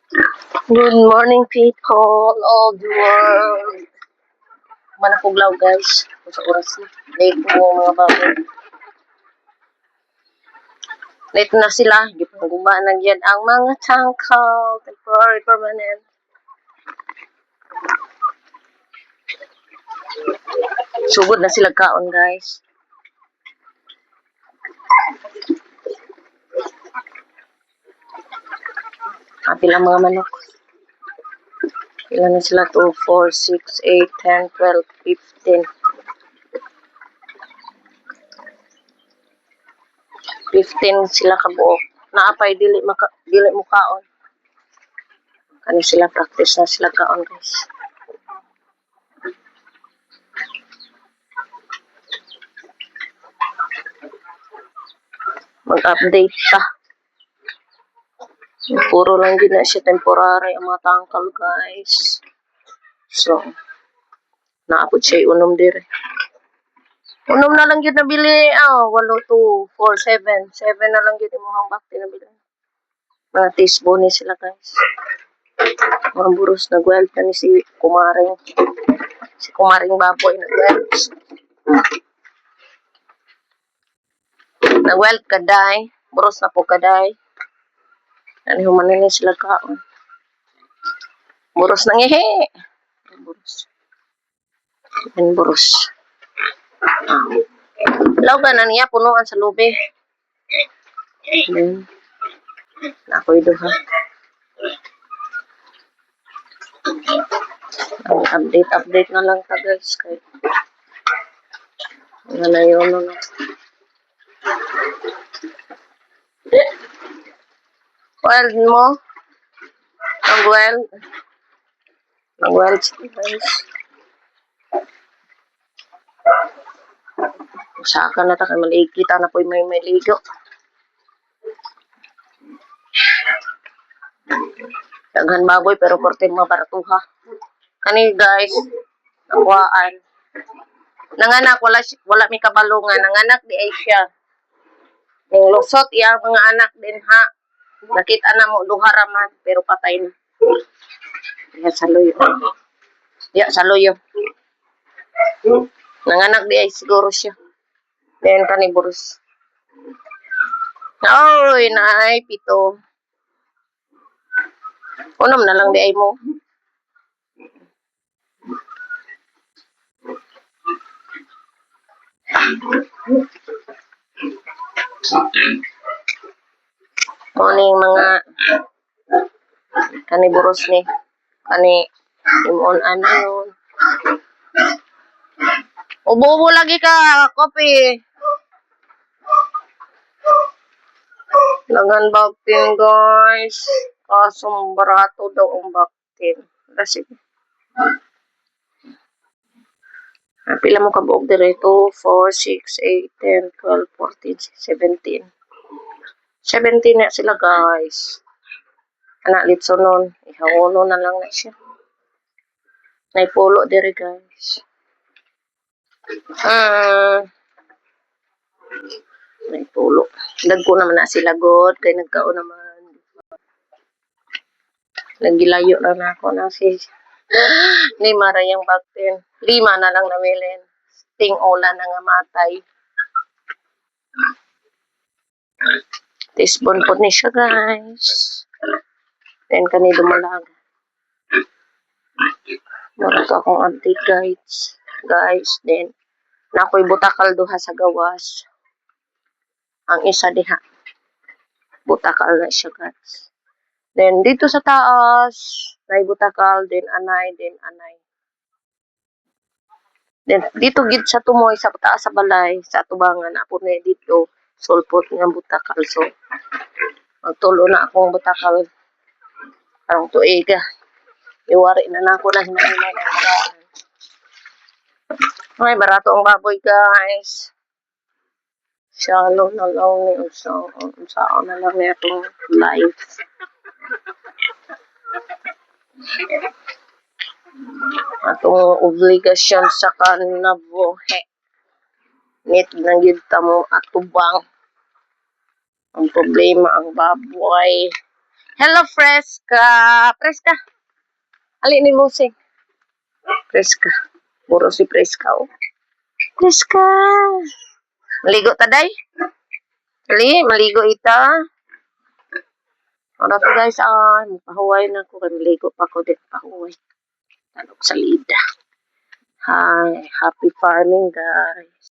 Good morning, people of the world. Manapuglaw, guys. Kung sa oras na. Late po mga bago. Late na sila. Hindi pa gumanag yan ang mga tangkal. Temporary, permanent. Sugod na sila kaon, guys. Pila mga manok. Ilan na sila? 2, 4, 6, 8, 10, 12, 15. 15 sila kabuok. Naapay dili mo kaon. Kani sila practice na sila kaon, guys. Mag-update ka. Puro lang din na siya temporary ang mga tangkal, guys. So, naapod siya unom dire. Unom na lang yun nabili. 8, 2, 4, 7. 7 na lang yun imuhang bakti nabili. Mga teaspoon ni sila, guys. Mga buros nag-weld na ni si Kumaring. Si Kumaring baboy nag-weld. Nag-weld kaday. Buros na po kaday. Nanihumanin na sila kaon. Buros na ngihi. Buros. Yan buros. Lawgan na niya, punuan sa lube. Ayan. Nakoy duha. Update na lang ta, guys. Kaya na yun, no. Weld mo? Nag-weld? Nag-weld siya, guys. Saka na ta kay maligita na po may ligo. Daghan baboy pero porte mga baratuha. Kani guys, nakuhaan. Nanganak wala mi kabalungan, nanganak di ay siya. Ning lusot iya mga anak din ha. Nakita na mo duha raman pero patay na. Ya saluyo. Ya saluyo. Nanganak di ay siguro siya. Then kaniburus. Oy, naay pito. Unom na lang di ay mo. Morning mga kaniburus ni. Kani imon ano yun. Ubo lagi ka, kopi. Lagan baktin, guys. Kasong barato daw ang baktin. Kasi, pila mo kabuok dire? 2, 4, 6, 8, 10, 12, 14, 17. 17 na sila, guys. Anak litso nun. Ihawono na lang na siya. Naipulo dire, guys. Naipulo. Dagko naman na sila, God. Kaya nagkao naman. Nagilayo lang na ako na si ni Marayang baktin. 5 na lang namilin. Ting ola na nga matay. Teaspoon po ni siya, guys. Then, kani dumalag. Meron to akong update, guys. Then, nakoy butakal duha sa gawas. Ang isa diha. Butakal na siya, guys. Then, dito sa taas, may butakal, then anay. Then, dito gid sa tumoy, sa taas sa balay, sa tubangan, ako na dito, sulpot nga butakal. So, magtulo na akong butakal. Parang tuiga. Iwari na ako na hinahimay na paraan. Ay, barato ang baboy, guys. Shallow na lang ni Unsao na lang ni itong life. Atong obligasyon sa kanabuhi. Nit na gid mo atubang. Ang problema ang baboy. Hello, Fresca. Fresca. Ali ni Musing. Fresca. Puro si Fresca, oh. Fresca. Maligo taday. Ali, maligo ita. Ano to guys, pahuway na ko. Maligo pa ko din pahuway. Tanong sa lida. Hi, happy farming guys.